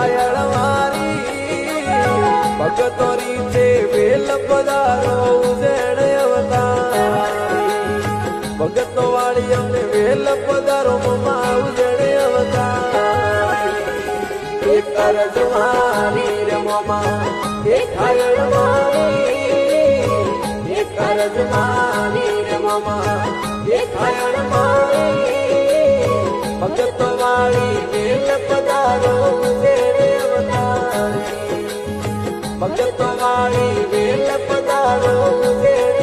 ઘાયળ મારી ભગતો રીતે વેલ પધારો ઉજેણ અવતારી ભગતો વાળી અમને વેલ પધારો મમા ઉજેણ અવતારી એક અરજ મારી રે મમા એક ઘાયળ મારી એક અરજ મારી રે મમા એક ઘાયળ મારી ભગતો વાળી વેલ પધારો ઉજેણ અવતારી ભગતો વાળી વેલ પધારો ઉજેણ